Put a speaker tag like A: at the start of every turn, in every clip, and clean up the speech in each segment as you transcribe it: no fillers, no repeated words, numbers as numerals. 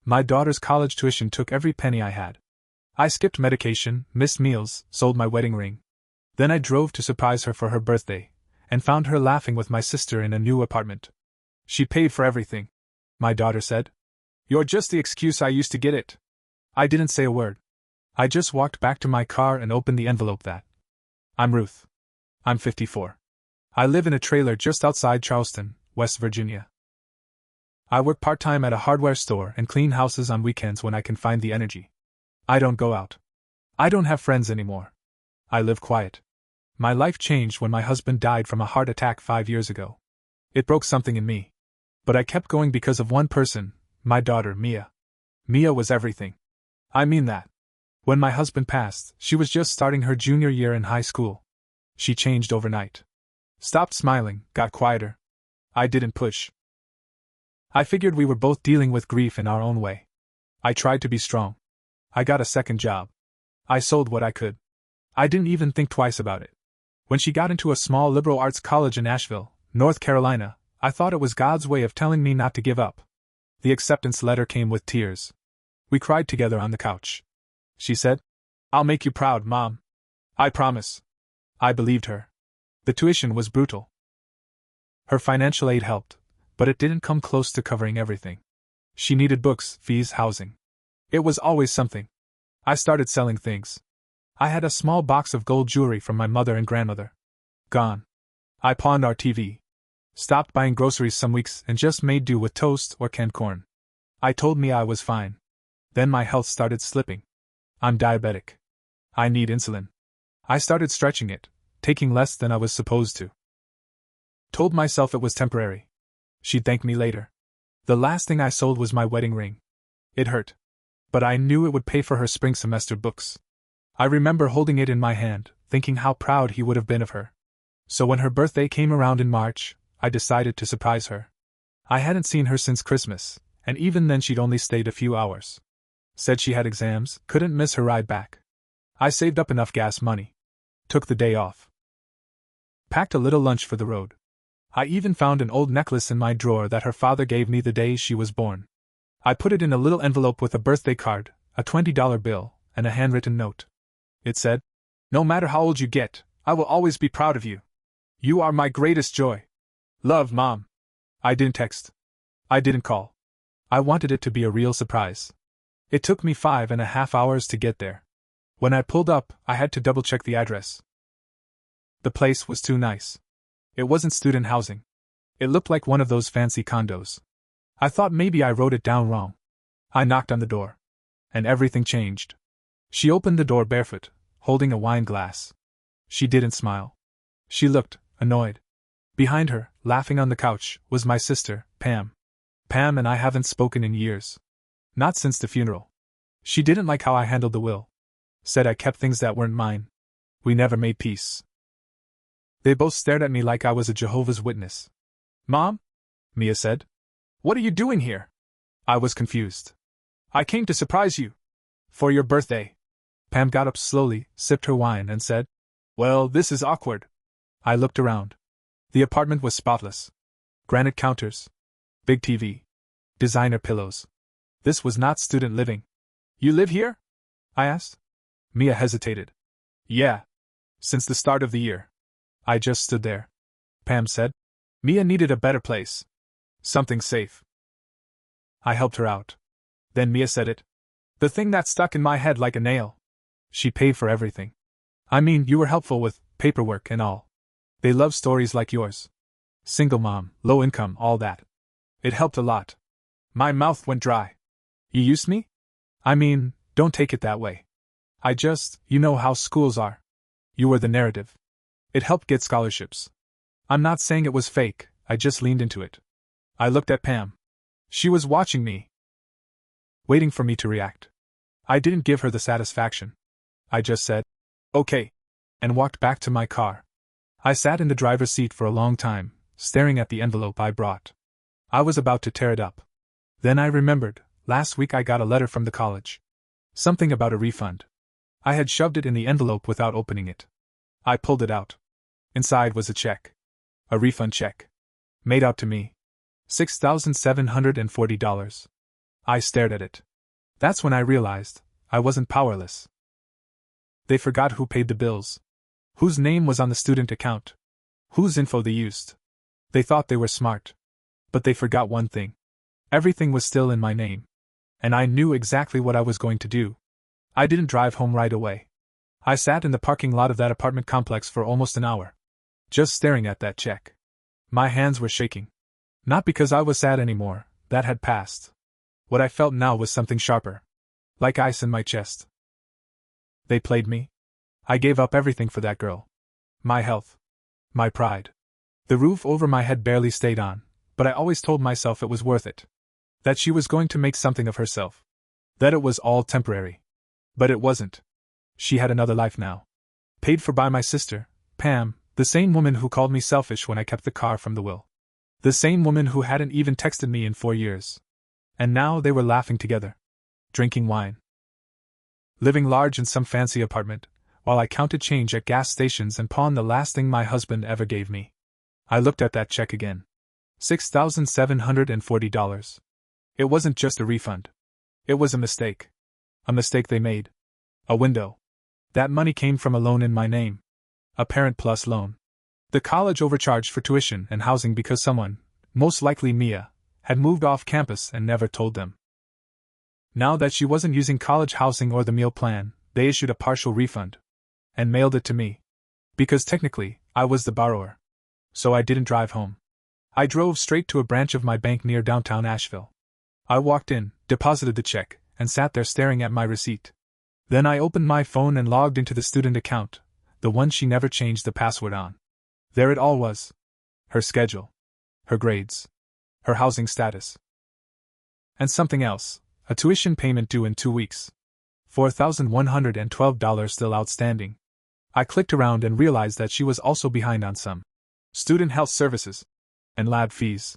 A: My daughter's college tuition took every penny I had. I skipped medication, missed meals, sold my wedding ring. Then I drove to surprise her for her birthday, and found her laughing with my sister in a new apartment. She paid for everything, my daughter said. You're just the excuse I used to get it. I didn't say a word. I just walked back to my car and opened the envelope that. I'm Ruth. I'm 54. I live in a trailer just outside Charleston, West Virginia. I work part-time at a hardware store and clean houses on weekends when I can find the energy. I don't go out. I don't have friends anymore. I live quiet. My life changed when my husband died from a heart attack 5 years ago. It broke something in me. But I kept going because of one person, my daughter, Mia. Mia was everything. I mean that. When my husband passed, she was just starting her junior year in high school. She changed overnight. Stopped smiling, got quieter. I didn't push. I figured we were both dealing with grief in our own way. I tried to be strong. I got a second job. I sold what I could. I didn't even think twice about it. When she got into a small liberal arts college in Asheville, North Carolina, I thought it was God's way of telling me not to give up. The acceptance letter came with tears. We cried together on the couch. She said, "I'll make you proud, Mom. I promise." I believed her. The tuition was brutal. Her financial aid helped, but it didn't come close to covering everything. She needed books, fees, housing. It was always something. I started selling things. I had a small box of gold jewelry from my mother and grandmother. Gone. I pawned our TV. Stopped buying groceries some weeks and just made do with toast or canned corn. I told me I was fine. Then my health started slipping. I'm diabetic. I need insulin. I started stretching it, taking less than I was supposed to. Told myself it was temporary. She'd thank me later. The last thing I sold was my wedding ring. It hurt. But I knew it would pay for her spring semester books. I remember holding it in my hand, thinking how proud he would have been of her. So when her birthday came around in March, I decided to surprise her. I hadn't seen her since Christmas, and even then she'd only stayed a few hours. Said she had exams, couldn't miss her ride back. I saved up enough gas money. Took the day off. Packed a little lunch for the road. I even found an old necklace in my drawer that her father gave me the day she was born. I put it in a little envelope with a birthday card, a $20 bill, and a handwritten note. It said, "No matter how old you get, I will always be proud of you. You are my greatest joy. Love, Mom." I didn't text. I didn't call. I wanted it to be a real surprise. It took me 5.5 hours to get there. When I pulled up, I had to double-check the address. The place was too nice. It wasn't student housing. It looked like one of those fancy condos. I thought maybe I wrote it down wrong. I knocked on the door. And everything changed. She opened the door barefoot, holding a wine glass. She didn't smile. She looked annoyed. Behind her, laughing on the couch, was my sister, Pam. Pam and I haven't spoken in years. Not since the funeral. She didn't like how I handled the will. Said I kept things that weren't mine. We never made peace. They both stared at me like I was a Jehovah's Witness. "Mom?" Mia said. "What are you doing here?" I was confused. "I came to surprise you. For your birthday." Pam got up slowly, sipped her wine, and said, "Well, this is awkward." I looked around. The apartment was spotless. Granite counters. Big TV. Designer pillows. This was not student living. "You live here?" I asked. Mia hesitated. "Yeah. Since the start of the year." I just stood there. Pam said, "Mia needed a better place. Something safe." I helped her out. Then Mia said it. The thing that stuck in my head like a nail. She paid for everything. I mean, you were helpful with paperwork and all. They love stories like yours. Single mom, low income, all that. It helped a lot. My mouth went dry. You used me? I mean, don't take it that way. You know how schools are. You were the narrative. It helped get scholarships. I'm not saying it was fake, I just leaned into it. I looked at Pam. She was watching me. Waiting for me to react. I didn't give her the satisfaction. I just said, "Okay," and walked back to my car. I sat in the driver's seat for a long time, staring at the envelope I brought. I was about to tear it up. Then I remembered, last week I got a letter from the college. Something about a refund. I had shoved it in the envelope without opening it. I pulled it out. Inside was a check. A refund check. Made out to me. $6,740. I stared at it. That's when I realized I wasn't powerless. They forgot who paid the bills, whose name was on the student account, whose info they used. They thought they were smart. But they forgot one thing. Everything was still in my name. And I knew exactly what I was going to do. I didn't drive home right away. I sat in the parking lot of that apartment complex for almost an hour, just staring at that check. My hands were shaking. Not because I was sad anymore, that had passed. What I felt now was something sharper, like ice in my chest. They played me. I gave up everything for that girl. My health. My pride. The roof over my head barely stayed on, but I always told myself it was worth it. That she was going to make something of herself. That it was all temporary. But it wasn't. She had another life now. Paid for by my sister, Pam, the same woman who called me selfish when I kept the car from the will. The same woman who hadn't even texted me in 4 years. And now they were laughing together. Drinking wine. Living large in some fancy apartment, while I counted change at gas stations and pawned the last thing my husband ever gave me. I looked at that check again. $6,740. It wasn't just a refund. It was a mistake. A mistake they made. A window. That money came from a loan in my name. A Parent Plus loan. The college overcharged for tuition and housing because someone, most likely Mia, had moved off campus and never told them. Now that she wasn't using college housing or the meal plan, they issued a partial refund. And mailed it to me. Because technically, I was the borrower. So I didn't drive home. I drove straight to a branch of my bank near downtown Asheville. I walked in, deposited the check, and sat there staring at my receipt. Then I opened my phone and logged into the student account, the one she never changed the password on. There it all was. Her schedule. Her grades. Her housing status. And something else, a tuition payment due in 2 weeks. $4,112 still outstanding. I clicked around and realized that she was also behind on some student health services and lab fees.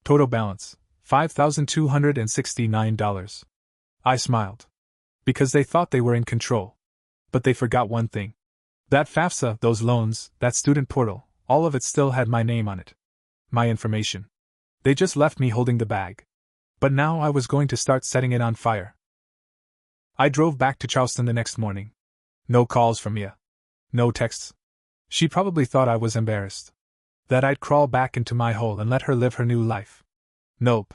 A: Total balance, $5,269. I smiled. Because they thought they were in control. But they forgot one thing. That FAFSA, those loans, that student portal, all of it still had my name on it. My information. They just left me holding the bag. But now I was going to start setting it on fire. I drove back to Charleston the next morning. No calls from Mia. No texts. She probably thought I was embarrassed. That I'd crawl back into my hole and let her live her new life. Nope.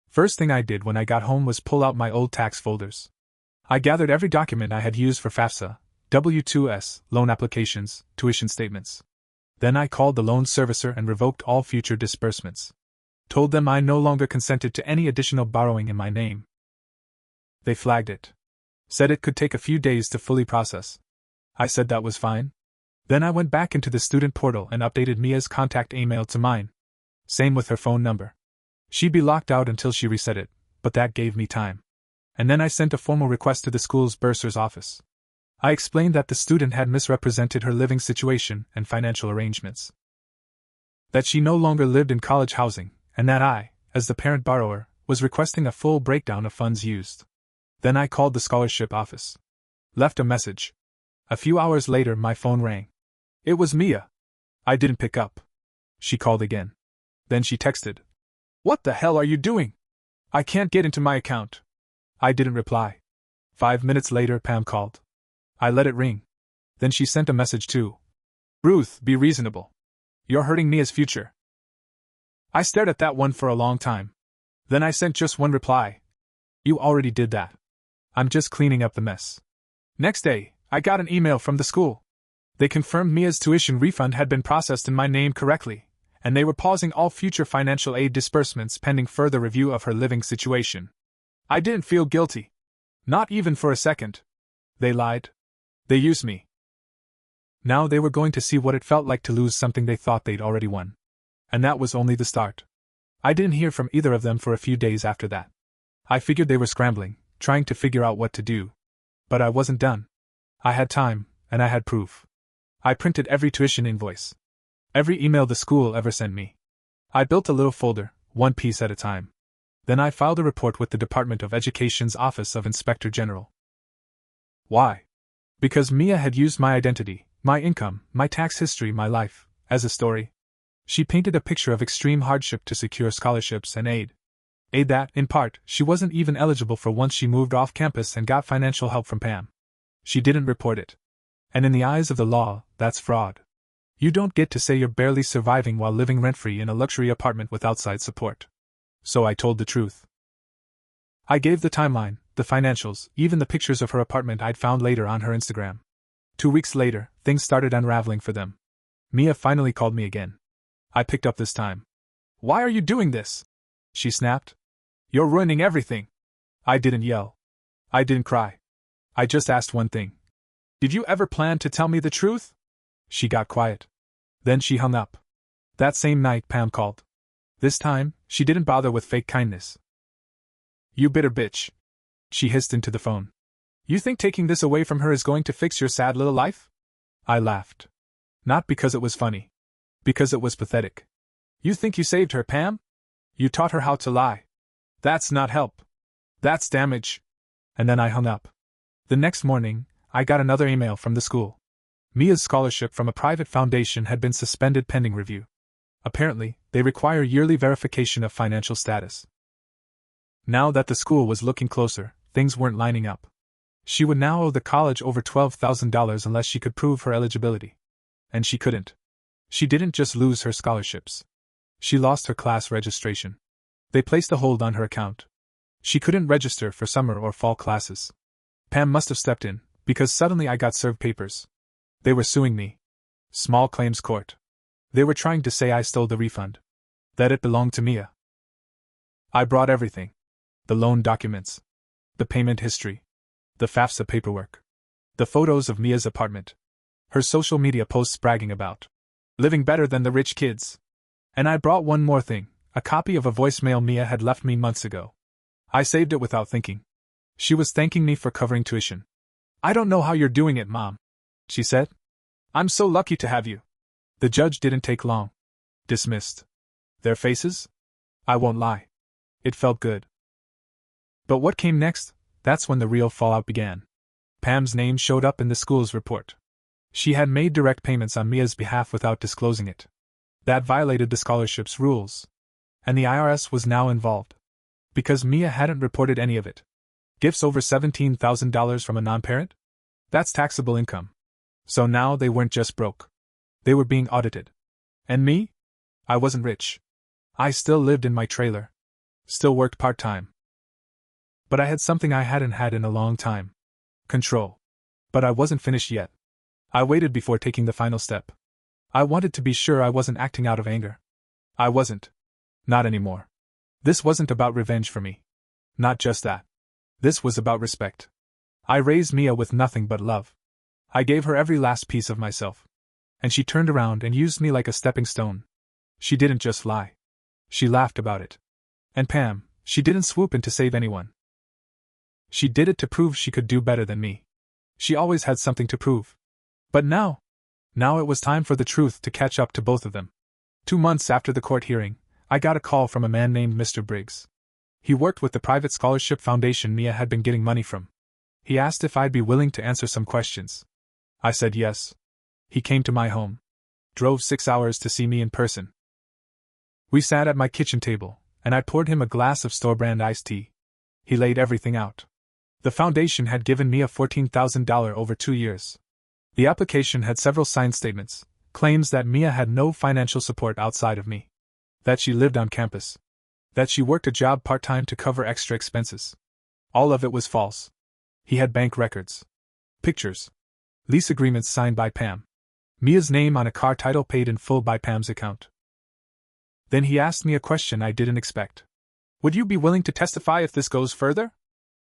A: First thing I did when I got home was pull out my old tax folders. I gathered every document I had used for FAFSA, W-2s, loan applications, tuition statements. Then I called the loan servicer and revoked all future disbursements. Told them I no longer consented to any additional borrowing in my name. They flagged it. Said it could take a few days to fully process. I said that was fine. Then I went back into the student portal and updated Mia's contact email to mine. Same with her phone number. She'd be locked out until she reset it, but that gave me time. And then I sent a formal request to the school's bursar's office. I explained that the student had misrepresented her living situation and financial arrangements. That she no longer lived in college housing, and that I, as the parent borrower, was requesting a full breakdown of funds used. Then I called the scholarship office. Left a message. A few hours later my phone rang. It was Mia. I didn't pick up. She called again. Then she texted. "What the hell are you doing? I can't get into my account." I didn't reply. 5 minutes later Pam called. I let it ring. Then she sent a message too. "Ruth, be reasonable. You're hurting Mia's future." I stared at that one for a long time. Then I sent just one reply. "You already did that. I'm just cleaning up the mess." Next day, I got an email from the school. They confirmed Mia's tuition refund had been processed in my name correctly, and they were pausing all future financial aid disbursements pending further review of her living situation. I didn't feel guilty. Not even for a second. They lied. They used me. Now they were going to see what it felt like to lose something they thought they'd already won. And that was only the start. I didn't hear from either of them for a few days after that. I figured they were scrambling, trying to figure out what to do. But I wasn't done. I had time, and I had proof. I printed every tuition invoice. Every email the school ever sent me. I built a little folder, one piece at a time. Then I filed a report with the Department of Education's Office of Inspector General. Why? Because Mia had used my identity, my income, my tax history, my life, as a story. She painted a picture of extreme hardship to secure scholarships and aid. That, in part, she wasn't even eligible for once she moved off campus and got financial help from Pam. She didn't report it. And in the eyes of the law, that's fraud. You don't get to say you're barely surviving while living rent-free in a luxury apartment with outside support. So I told the truth. I gave the timeline, the financials, even the pictures of her apartment I'd found later on her Instagram. 2 weeks later, things started unraveling for them. Mia finally called me again. I picked up this time. "Why are you doing this?" she snapped. "You're ruining everything." I didn't yell. I didn't cry. I just asked one thing. "Did you ever plan to tell me the truth?" She got quiet. Then she hung up. That same night, Pam called. This time, she didn't bother with fake kindness. "You bitter bitch," she hissed into the phone. "You think taking this away from her is going to fix your sad little life?" I laughed. Not because it was funny. Because it was pathetic. "You think you saved her, Pam? You taught her how to lie. That's not help. That's damage." And then I hung up. The next morning, I got another email from the school. Mia's scholarship from a private foundation had been suspended pending review. Apparently, they require yearly verification of financial status. Now that the school was looking closer, things weren't lining up. She would now owe the college over $12,000 unless she could prove her eligibility. And she couldn't. She didn't just lose her scholarships. She lost her class registration. They placed a hold on her account. She couldn't register for summer or fall classes. Pam must have stepped in, because suddenly I got served papers. They were suing me. Small claims court. They were trying to say I stole the refund. That it belonged to Mia. I brought everything. The loan documents. The payment history. The FAFSA paperwork. The photos of Mia's apartment. Her social media posts bragging about living better than the rich kids. And I brought one more thing, a copy of a voicemail Mia had left me months ago. I saved it without thinking. She was thanking me for covering tuition. "I don't know how you're doing it, Mom," she said. "I'm so lucky to have you." The judge didn't take long. Dismissed. Their faces? I won't lie. It felt good. But what came next? That's when the real fallout began. Pam's name showed up in the school's report. She had made direct payments on Mia's behalf without disclosing it. That violated the scholarship's rules. And the IRS was now involved. Because Mia hadn't reported any of it. Gifts over $17,000 from a non-parent? That's taxable income. So now they weren't just broke. They were being audited. And me? I wasn't rich. I still lived in my trailer. Still worked part-time. But I had something I hadn't had in a long time. Control. But I wasn't finished yet. I waited before taking the final step. I wanted to be sure I wasn't acting out of anger. I wasn't. Not anymore. This wasn't about revenge for me. Not just that. This was about respect. I raised Mia with nothing but love. I gave her every last piece of myself. And she turned around and used me like a stepping stone. She didn't just lie. She laughed about it. And Pam, she didn't swoop in to save anyone. She did it to prove she could do better than me. She always had something to prove. But now it was time for the truth to catch up to both of them. 2 months after the court hearing, I got a call from a man named Mr. Briggs. He worked with the private scholarship foundation Mia had been getting money from. He asked if I'd be willing to answer some questions. I said yes. He came to my home. Drove 6 hours to see me in person. We sat at my kitchen table, and I poured him a glass of store-brand iced tea. He laid everything out. The foundation had given Mia $14,000 over 2 years. The application had several signed statements, claims that Mia had no financial support outside of me. That she lived on campus. That she worked a job part-time to cover extra expenses. All of it was false. He had bank records. Pictures. Lease agreements signed by Pam. Mia's name on a car title paid in full by Pam's account. Then he asked me a question I didn't expect. "Would you be willing to testify if this goes further?"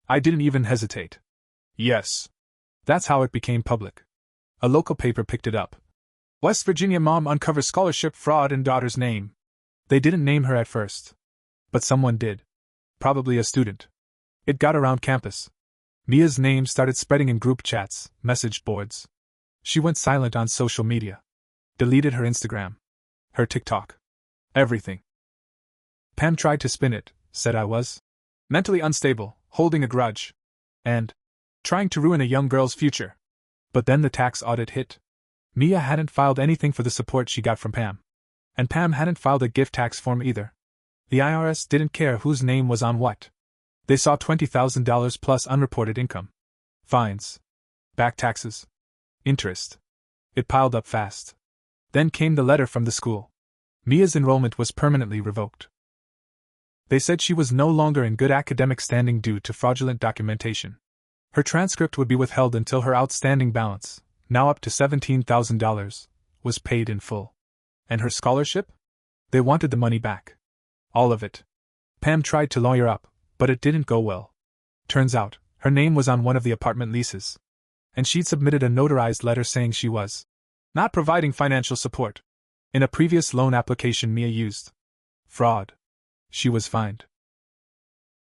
A: I didn't even hesitate. Yes. That's how it became public. A local paper picked it up. "West Virginia mom uncovers scholarship fraud in daughter's name." They didn't name her at first. But someone did. Probably a student. It got around campus. Mia's name started spreading in group chats, message boards. She went silent on social media. Deleted her Instagram. Her TikTok. Everything. Pam tried to spin it, said I was mentally unstable, holding a grudge, and trying to ruin a young girl's future. But then the tax audit hit. Mia hadn't filed anything for the support she got from Pam. And Pam hadn't filed a gift tax form either. The IRS didn't care whose name was on what. They saw $20,000 plus unreported income. Fines. Back taxes. Interest. It piled up fast. Then came the letter from the school. Mia's enrollment was permanently revoked. They said she was no longer in good academic standing due to fraudulent documentation. Her transcript would be withheld until her outstanding balance, now up to $17,000, was paid in full. And her scholarship? They wanted the money back. All of it. Pam tried to lawyer up, but it didn't go well. Turns out, her name was on one of the apartment leases. And she'd submitted a notarized letter saying she was not providing financial support. In a previous loan application Mia used. Fraud. She was fined.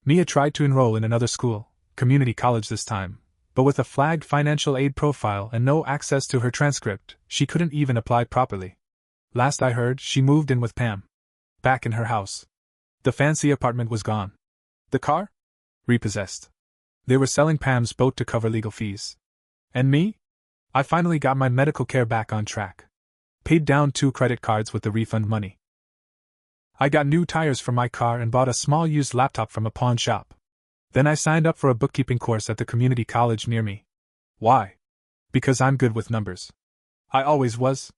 A: Mia tried to enroll in another school, community college this time, but with a flagged financial aid profile and no access to her transcript, she couldn't even apply properly. Last I heard, she moved in with Pam. Back in her house. The fancy apartment was gone. The car? Repossessed. They were selling Pam's boat to cover legal fees. And me? I finally got my medical care back on track. Paid down 2 credit cards with the refund money. I got new tires for my car and bought a small used laptop from a pawn shop. Then I signed up for a bookkeeping course at the community college near me. Why? Because I'm good with numbers. I always was.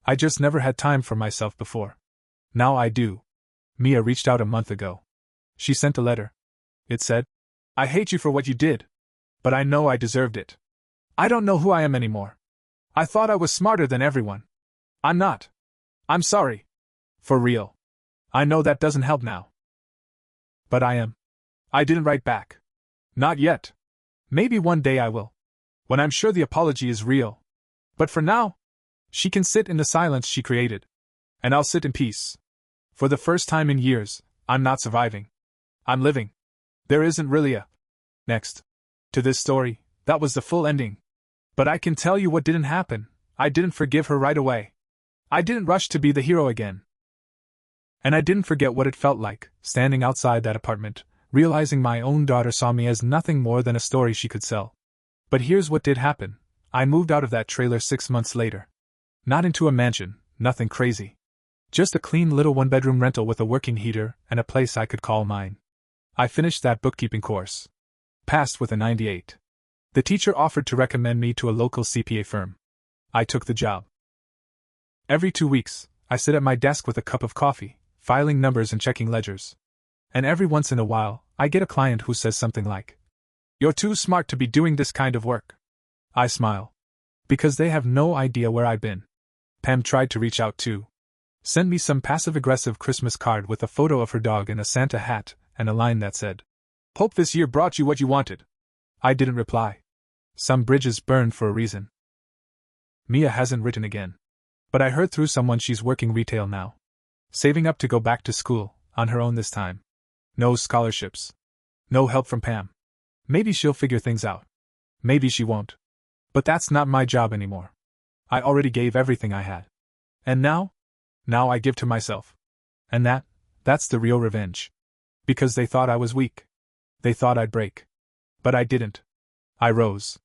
A: I just never had time for myself before. Now I do. Mia reached out a month ago. She sent a letter. It said, "I hate you for what you did. But I know I deserved it. I don't know who I am anymore. I thought I was smarter than everyone. I'm not. I'm sorry. For real. I know that doesn't help now. But I am." I didn't write back. Not yet. Maybe one day I will. When I'm sure the apology is real. But for now, she can sit in the silence she created. And I'll sit in peace. For the first time in years, I'm not surviving. I'm living. There isn't really a next to this story. That was the full ending. But I can tell you what didn't happen. I didn't forgive her right away. I didn't rush to be the hero again. And I didn't forget what it felt like, standing outside that apartment, realizing my own daughter saw me as nothing more than a story she could sell. But here's what did happen. I moved out of that trailer 6 months later. Not into a mansion, nothing crazy. Just a clean little 1-bedroom rental with a working heater and a place I could call mine. I finished that bookkeeping course. Passed with a 98. The teacher offered to recommend me to a local CPA firm. I took the job. Every 2 weeks, I sit at my desk with a cup of coffee, filing numbers and checking ledgers. And every once in a while, I get a client who says something like, "You're too smart to be doing this kind of work." I smile. Because they have no idea where I've been. Pam tried to reach out too. Sent me some passive-aggressive Christmas card with a photo of her dog in a Santa hat and a line that said, "Hope this year brought you what you wanted." I didn't reply. Some bridges burned for a reason. Mia hasn't written again. But I heard through someone she's working retail now. Saving up to go back to school, on her own this time. No scholarships. No help from Pam. Maybe she'll figure things out. Maybe she won't. But that's not my job anymore. I already gave everything I had. And now I give to myself. And that's the real revenge. Because they thought I was weak. They thought I'd break. But I didn't. I rose.